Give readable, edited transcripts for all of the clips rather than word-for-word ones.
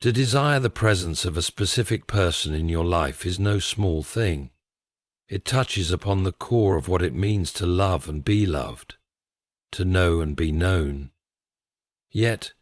To desire the presence of a specific person in your life is no small thing. It touches upon the core of what it means to love and be loved, to know and be known. Yet,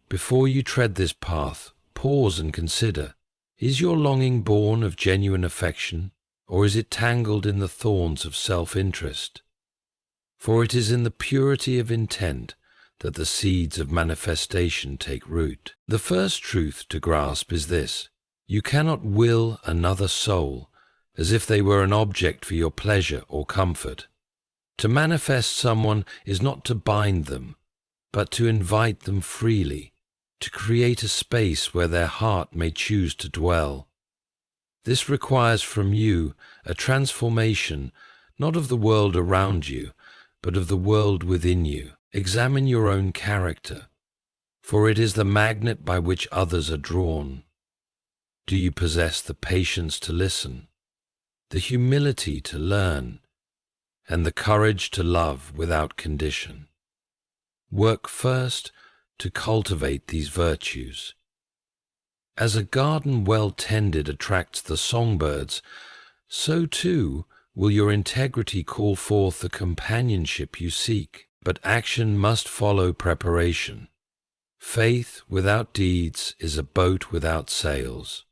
before you tread this path, pause and consider, is your longing born of genuine affection, or is it tangled in the thorns of self-interest? For it is in the purity of intent that the seeds of manifestation take root. The first truth to grasp is this: you cannot will another soul as if they were an object for your pleasure or comfort. To manifest someone is not to bind them, but to invite them freely, to create a space where their heart may choose to dwell. This requires from you a transformation, not of the world around you, but of the world within you. Examine your own character, for it is the magnet by which others are drawn. Do you possess the patience to listen, the humility to learn, and the courage to love without condition? Work first to cultivate these virtues. As a garden well tended attracts the songbirds, so too will your integrity call forth the companionship you seek. But action must follow preparation. Faith without deeds is a boat without sails.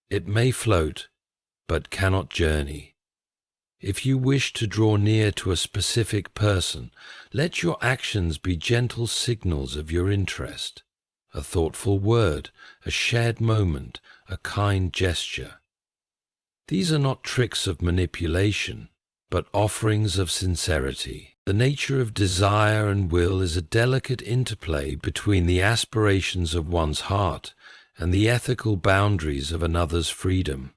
It may float, but cannot journey. If you wish to draw near to a specific person, let your actions be gentle signals of your interest, a thoughtful word, a shared moment, a kind gesture. These are not tricks of manipulation, but offerings of sincerity. The nature of desire and will is a delicate interplay between the aspirations of one's heart and the ethical boundaries of another's freedom.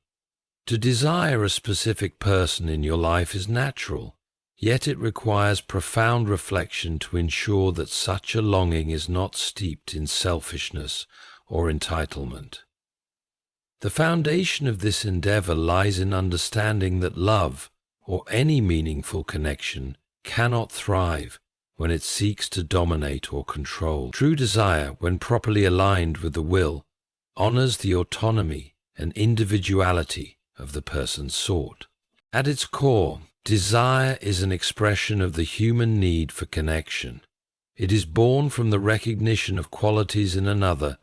To desire a specific person in your life is natural, yet it requires profound reflection to ensure that such a longing is not steeped in selfishness or entitlement. The foundation of this endeavor lies in understanding that love, or any meaningful connection, cannot thrive when it seeks to dominate or control. True desire, when properly aligned with the will, honors the autonomy and individuality of the person sought. At its core, desire is an expression of the human need for connection. It is born from the recognition of qualities in another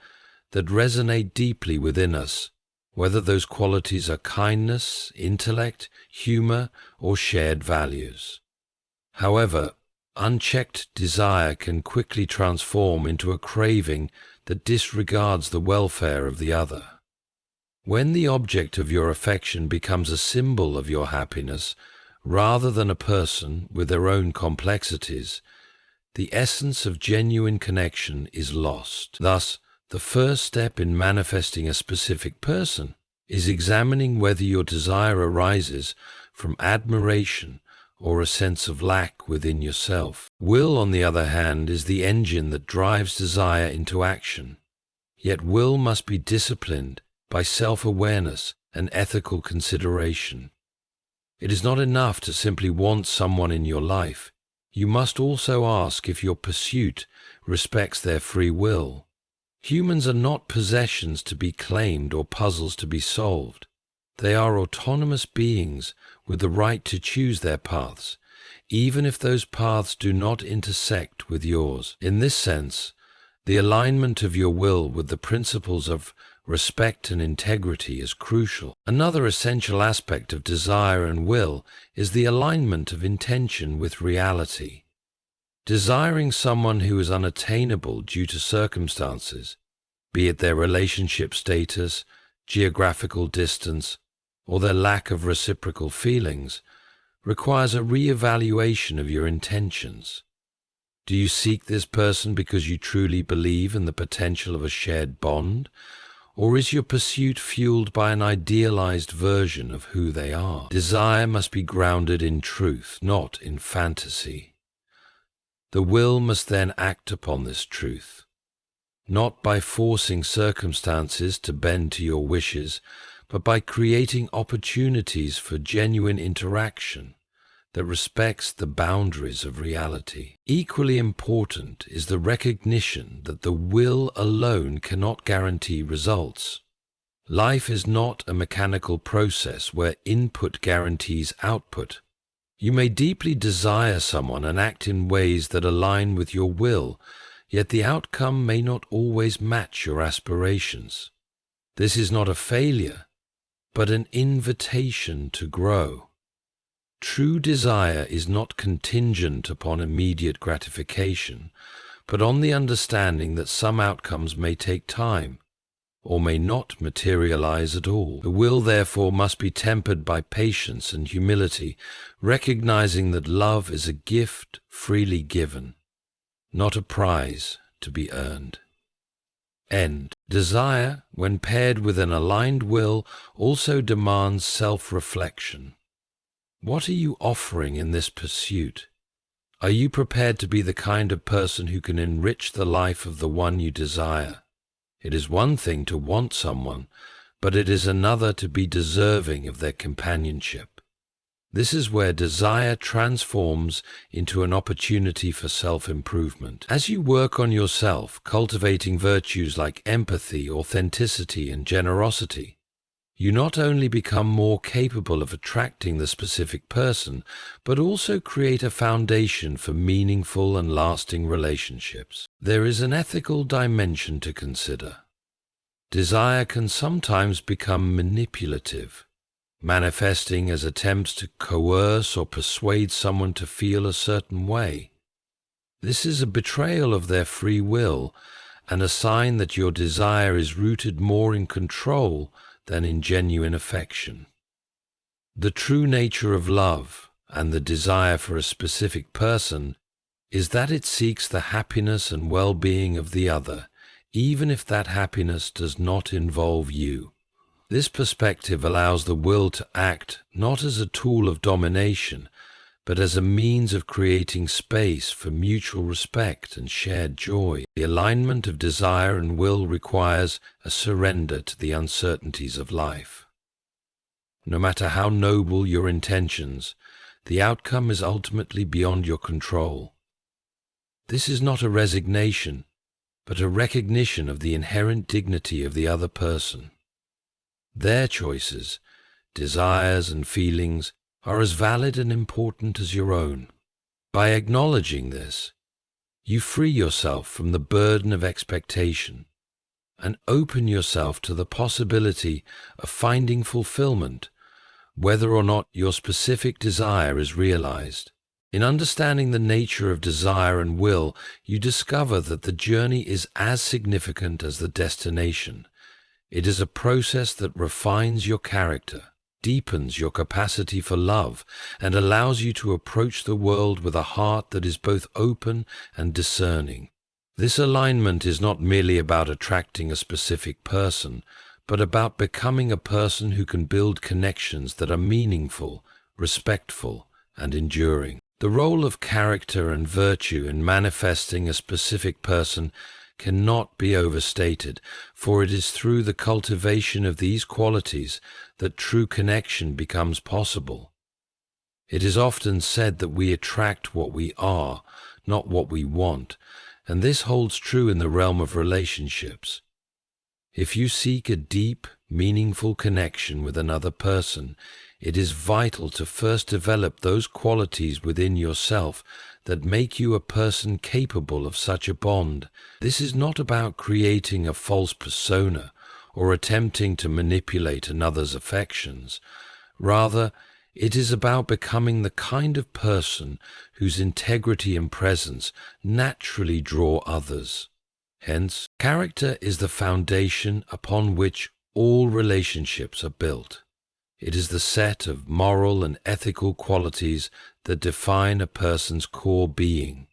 that resonate deeply within us, whether those qualities are kindness, intellect, humor, or shared values. However, unchecked desire can quickly transform into a craving that disregards the welfare of the other. When the object of your affection becomes a symbol of your happiness, rather than a person with their own complexities, the essence of genuine connection is lost. Thus, the first step in manifesting a specific person is examining whether your desire arises from admiration or a sense of lack within yourself. Will, on the other hand, is the engine that drives desire into action. Yet will must be disciplined by self-awareness and ethical consideration. It is not enough to simply want someone in your life. You must also ask if your pursuit respects their free will. Humans are not possessions to be claimed or puzzles to be solved. They are autonomous beings with the right to choose their paths, even if those paths do not intersect with yours. In this sense, the alignment of your will with the principles of respect and integrity is crucial. Another essential aspect of desire and will is the alignment of intention with reality. Desiring someone who is unattainable due to circumstances, be it their relationship status, geographical distance, or their lack of reciprocal feelings, requires a re-evaluation of your intentions. Do you seek this person because you truly believe in the potential of a shared bond, or is your pursuit fueled by an idealized version of who they are? Desire must be grounded in truth, not in fantasy. The will must then act upon this truth, not by forcing circumstances to bend to your wishes, but by creating opportunities for genuine interaction, that respects the boundaries of reality. Equally important is the recognition that the will alone cannot guarantee results. Life is not a mechanical process where input guarantees output. You may deeply desire someone and act in ways that align with your will, yet the outcome may not always match your aspirations. This is not a failure, but an invitation to grow. True desire is not contingent upon immediate gratification, but on the understanding that some outcomes may take time, or may not materialize at all. The will, therefore, must be tempered by patience and humility, recognizing that love is a gift freely given, not a prize to be earned. End. Desire, when paired with an aligned will, also demands self-reflection. What are you offering in this pursuit? Are you prepared to be the kind of person who can enrich the life of the one you desire? It is one thing to want someone, but it is another to be deserving of their companionship. This is where desire transforms into an opportunity for self-improvement. As you work on yourself, cultivating virtues like empathy, authenticity, and generosity, you not only become more capable of attracting the specific person, but also create a foundation for meaningful and lasting relationships. There is an ethical dimension to consider. Desire can sometimes become manipulative, manifesting as attempts to coerce or persuade someone to feel a certain way. This is a betrayal of their free will and a sign that your desire is rooted more in control than in genuine affection. The true nature of love and the desire for a specific person is that it seeks the happiness and well-being of the other, even if that happiness does not involve you. This perspective allows the will to act not as a tool of domination, but as a means of creating space for mutual respect and shared joy. The alignment of desire and will requires a surrender to the uncertainties of life. No matter how noble your intentions, the outcome is ultimately beyond your control. This is not a resignation, but a recognition of the inherent dignity of the other person. Their choices, desires, and feelings are as valid and important as your own. By acknowledging this, you free yourself from the burden of expectation and open yourself to the possibility of finding fulfillment, whether or not your specific desire is realized. In understanding the nature of desire and will, you discover that the journey is as significant as the destination. It is a process that refines your character, deepens your capacity for love, and allows you to approach the world with a heart that is both open and discerning. This alignment is not merely about attracting a specific person, but about becoming a person who can build connections that are meaningful, respectful, and enduring. The role of character and virtue in manifesting a specific person cannot be overstated, for it is through the cultivation of these qualities that true connection becomes possible. It is often said that we attract what we are, not what we want, and this holds true in the realm of relationships. If you seek a deep, meaningful connection with another person, it is vital to first develop those qualities within yourself that make you a person capable of such a bond. This is not about creating a false persona or attempting to manipulate another's affections. Rather, it is about becoming the kind of person whose integrity and presence naturally draw others. Hence, character is the foundation upon which all relationships are built. It is the set of moral and ethical qualities that define a person's core being.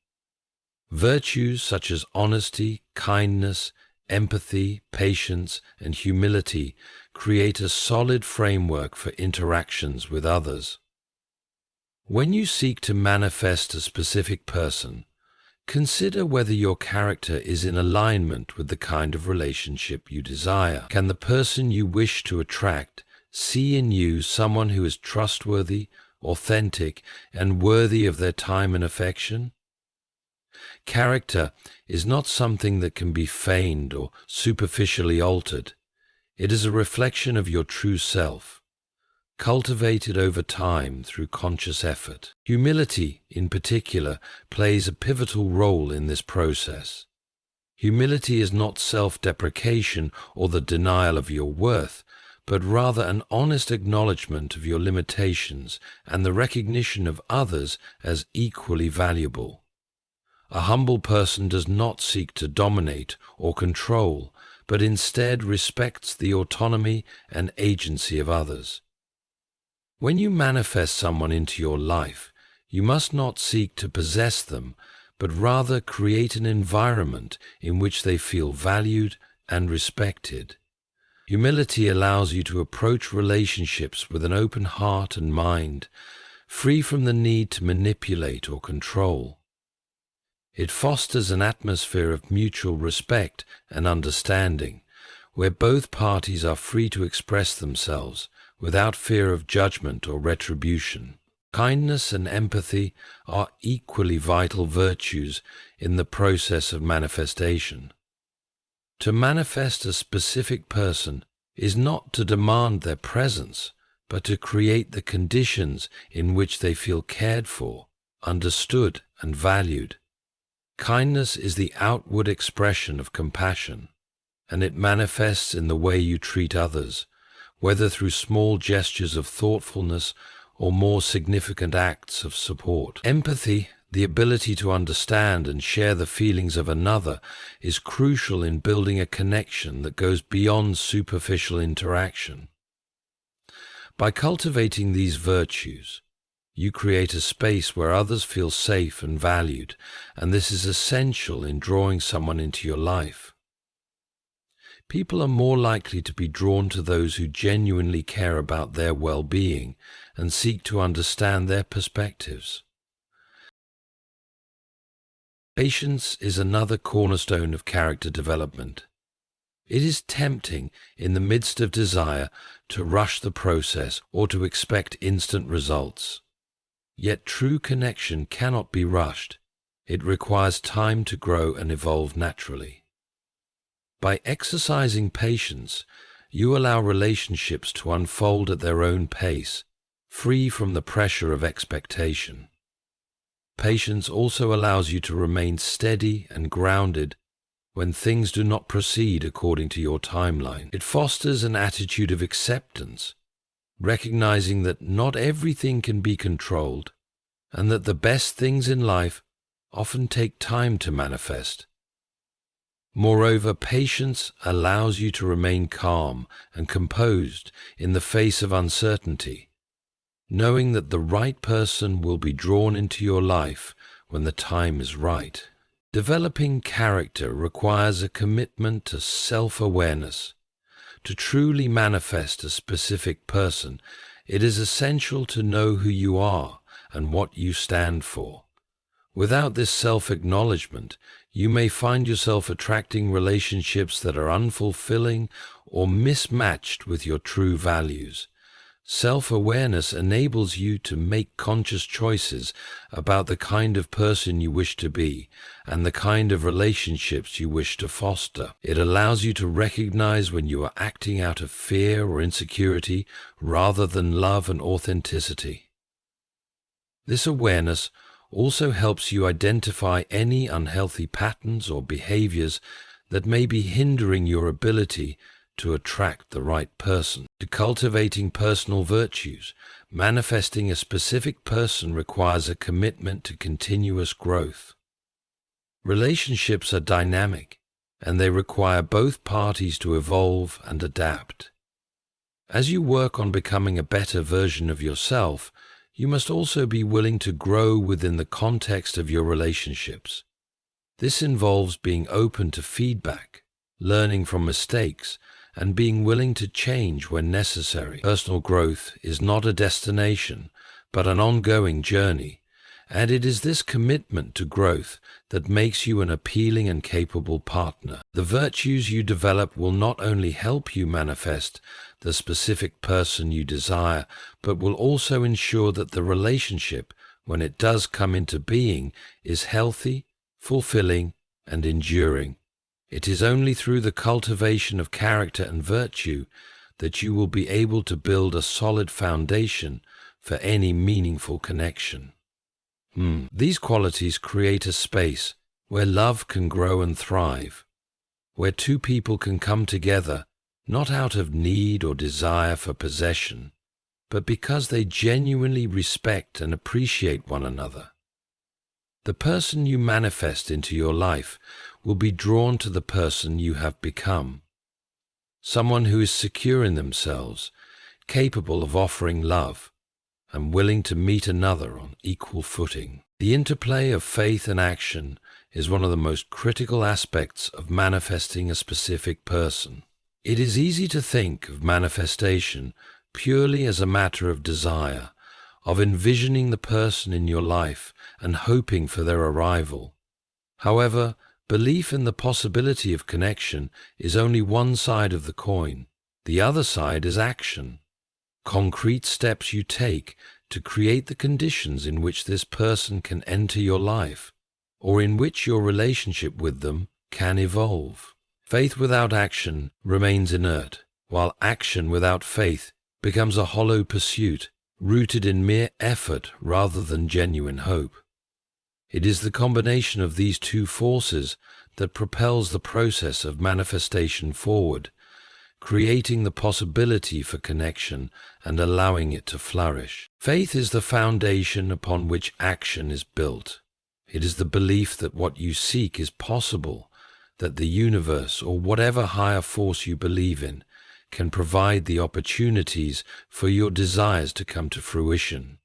Virtues such as honesty, kindness, empathy, patience, and humility create a solid framework for interactions with others. When you seek to manifest a specific person, consider whether your character is in alignment with the kind of relationship you desire. Can the person you wish to attract see in you someone who is trustworthy, authentic, and worthy of their time and affection? Character is not something that can be feigned or superficially altered. It is a reflection of your true self, cultivated over time through conscious effort. Humility, in particular, plays a pivotal role in this process. Humility is not self-deprecation or the denial of your worth, but rather an honest acknowledgement of your limitations and the recognition of others as equally valuable. A humble person does not seek to dominate or control, but instead respects the autonomy and agency of others. When you manifest someone into your life, you must not seek to possess them, but rather create an environment in which they feel valued and respected. Humility allows you to approach relationships with an open heart and mind, free from the need to manipulate or control. It fosters an atmosphere of mutual respect and understanding, where both parties are free to express themselves without fear of judgment or retribution. Kindness and empathy are equally vital virtues in the process of manifestation. To manifest a specific person is not to demand their presence, but to create the conditions in which they feel cared for, understood, and valued. Kindness is the outward expression of compassion, and it manifests in the way you treat others, whether through small gestures of thoughtfulness or more significant acts of support. Empathy, the ability to understand and share the feelings of another, is crucial in building a connection that goes beyond superficial interaction. By cultivating these virtues, you create a space where others feel safe and valued, and this is essential in drawing someone into your life. People are more likely to be drawn to those who genuinely care about their well-being and seek to understand their perspectives. Patience is another cornerstone of character development. It is tempting in the midst of desire to rush the process or to expect instant results. Yet true connection cannot be rushed. It requires time to grow and evolve naturally. By exercising patience, you allow relationships to unfold at their own pace, free from the pressure of expectation. Patience also allows you to remain steady and grounded when things do not proceed according to your timeline. It fosters an attitude of acceptance, recognizing that not everything can be controlled and that the best things in life often take time to manifest. Moreover, patience allows you to remain calm and composed in the face of uncertainty, knowing that the right person will be drawn into your life when the time is right. Developing character requires a commitment to self-awareness. To truly manifest a specific person, it is essential to know who you are and what you stand for. Without this self-acknowledgement, you may find yourself attracting relationships that are unfulfilling or mismatched with your true values. Self-awareness enables you to make conscious choices about the kind of person you wish to be and the kind of relationships you wish to foster. It allows you to recognize when you are acting out of fear or insecurity rather than love and authenticity. This awareness also helps you identify any unhealthy patterns or behaviors that may be hindering your ability to attract the right person. To cultivating personal virtues, manifesting a specific person requires a commitment to continuous growth. Relationships are dynamic, and they require both parties to evolve and adapt. As you work on becoming a better version of yourself, you must also be willing to grow within the context of your relationships. This involves being open to feedback, learning from mistakes, and being willing to change when necessary. Personal growth is not a destination, but an ongoing journey, And it is this commitment to growth that makes you an appealing and capable partner. The virtues you develop will not only help you manifest the specific person you desire, but will also ensure that the relationship, when it does come into being, is healthy, fulfilling, and enduring. It is only through the cultivation of character and virtue that you will be able to build a solid foundation for any meaningful connection. These qualities create a space where love can grow and thrive, where two people can come together not out of need or desire for possession, but because they genuinely respect and appreciate one another. The person you manifest into your life will be drawn to the person you have become, someone who is secure in themselves, capable of offering love, and willing to meet another on equal footing. The interplay of faith and action is one of the most critical aspects of manifesting a specific person. It is easy to think of manifestation purely as a matter of desire, of envisioning the person in your life and hoping for their arrival. However, belief in the possibility of connection is only one side of the coin. The other side is action. Concrete steps you take to create the conditions in which this person can enter your life, or in which your relationship with them can evolve. Faith without action remains inert, while action without faith becomes a hollow pursuit, rooted in mere effort rather than genuine hope. It is the combination of these two forces that propels the process of manifestation forward, creating the possibility for connection and allowing it to flourish. Faith is the foundation upon which action is built. It is the belief that what you seek is possible, that the universe or whatever higher force you believe in can provide the opportunities for your desires to come to fruition.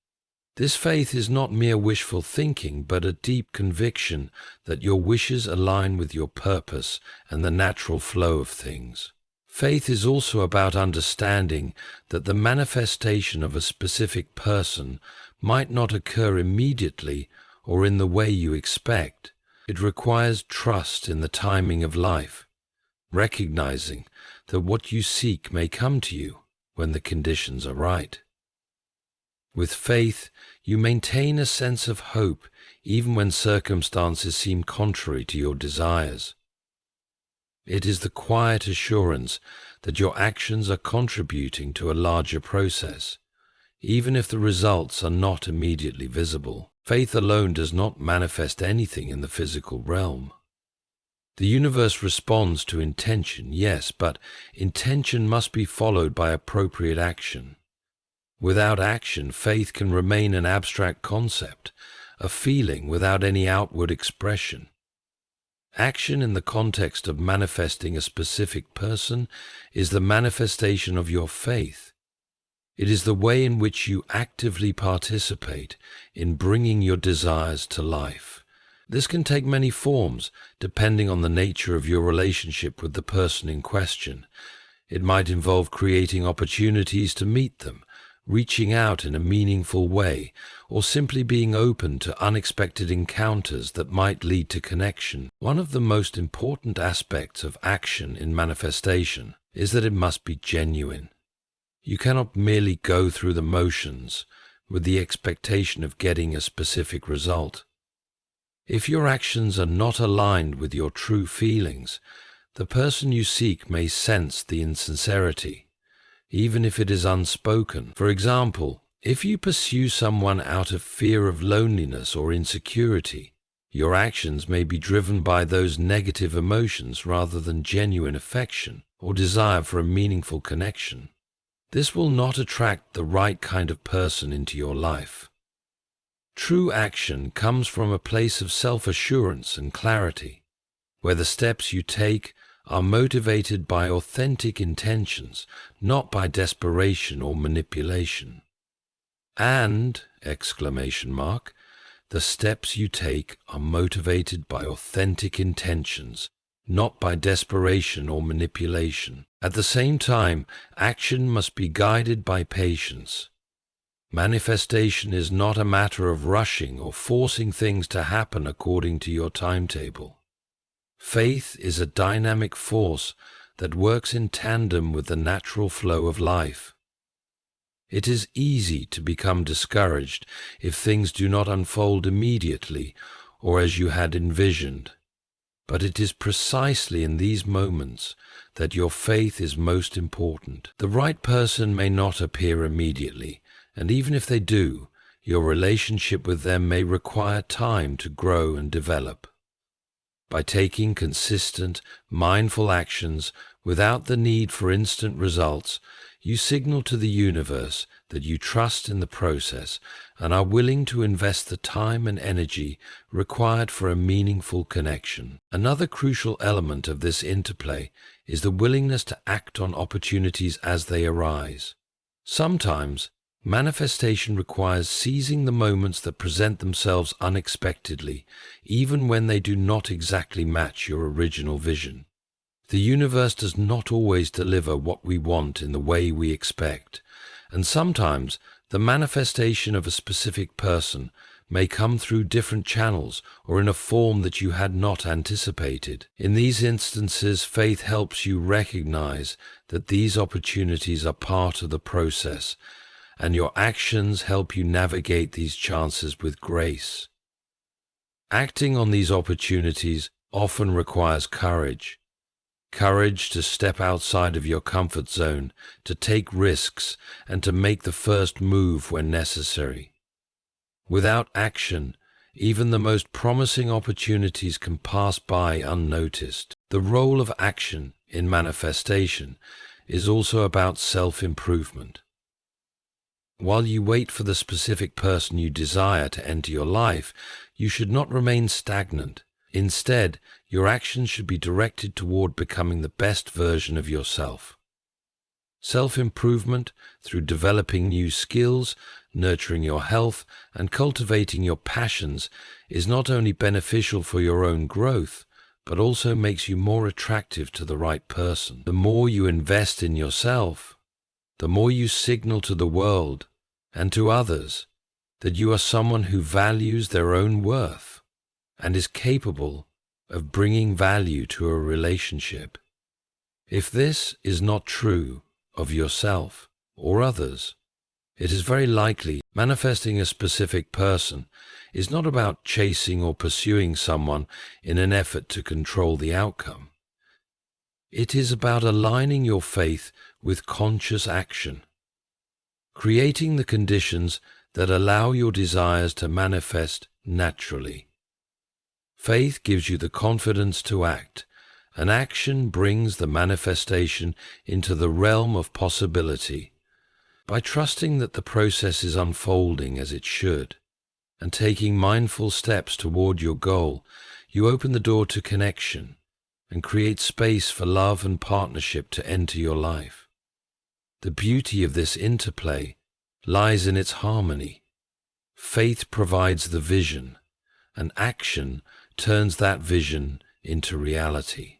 This faith is not mere wishful thinking, but a deep conviction that your wishes align with your purpose and the natural flow of things. Faith is also about understanding that the manifestation of a specific person might not occur immediately or in the way you expect. It requires trust in the timing of life, recognizing that what you seek may come to you when the conditions are right. With faith, you maintain a sense of hope even when circumstances seem contrary to your desires. It is the quiet assurance that your actions are contributing to a larger process, even if the results are not immediately visible. Faith alone does not manifest anything in the physical realm. The universe responds to intention, yes, but intention must be followed by appropriate action. Without action, faith can remain an abstract concept, a feeling without any outward expression. Action in the context of manifesting a specific person is the manifestation of your faith. It is the way in which you actively participate in bringing your desires to life. This can take many forms, depending on the nature of your relationship with the person in question. It might involve creating opportunities to meet them, reaching out in a meaningful way, or simply being open to unexpected encounters that might lead to connection. One of the most important aspects of action in manifestation is that it must be genuine. You cannot merely go through the motions with the expectation of getting a specific result. If your actions are not aligned with your true feelings, the person you seek may sense the insincerity, even if it is unspoken. For example, if you pursue someone out of fear of loneliness or insecurity, your actions may be driven by those negative emotions rather than genuine affection or desire for a meaningful connection. This will not attract the right kind of person into your life. True action comes from a place of self-assurance and clarity, where the steps you take are motivated by authentic intentions, not by desperation or manipulation. And, the steps you take are motivated by authentic intentions, not by desperation or manipulation. At the same time, action must be guided by patience. Manifestation is not a matter of rushing or forcing things to happen according to your timetable. Faith is a dynamic force that works in tandem with the natural flow of life. It is easy to become discouraged if things do not unfold immediately or as you had envisioned. But it is precisely in these moments that your faith is most important. The right person may not appear immediately, and even if they do, your relationship with them may require time to grow and develop. By taking consistent, mindful actions without the need for instant results, you signal to the universe that you trust in the process and are willing to invest the time and energy required for a meaningful connection. Another crucial element of this interplay is the willingness to act on opportunities as they arise. Sometimes, manifestation requires seizing the moments that present themselves unexpectedly, even when they do not exactly match your original vision. The universe does not always deliver what we want in the way we expect, and sometimes the manifestation of a specific person may come through different channels or in a form that you had not anticipated. In these instances, faith helps you recognize that these opportunities are part of the process, and your actions help you navigate these chances with grace. Acting on these opportunities often requires courage. Courage to step outside of your comfort zone, to take risks, and to make the first move when necessary. Without action, even the most promising opportunities can pass by unnoticed. The role of action in manifestation is also about self-improvement. While you wait for the specific person you desire to enter your life, you should not remain stagnant. Instead, your actions should be directed toward becoming the best version of yourself. Self-improvement through developing new skills, nurturing your health, and cultivating your passions is not only beneficial for your own growth, but also makes you more attractive to the right person. The more you invest in yourself, the more you signal to the world and to others that you are someone who values their own worth and is capable of bringing value to a relationship. If this is not true of yourself or others, it is very likely manifesting a specific person is not about chasing or pursuing someone in an effort to control the outcome. It is about aligning your faith with conscious action, creating the conditions that allow your desires to manifest naturally. Faith gives you the confidence to act, and action brings the manifestation into the realm of possibility. By trusting that the process is unfolding as it should, and taking mindful steps toward your goal, you open the door to connection and create space for love and partnership to enter your life. The beauty of this interplay lies in its harmony. Faith provides the vision, and action turns that vision into reality.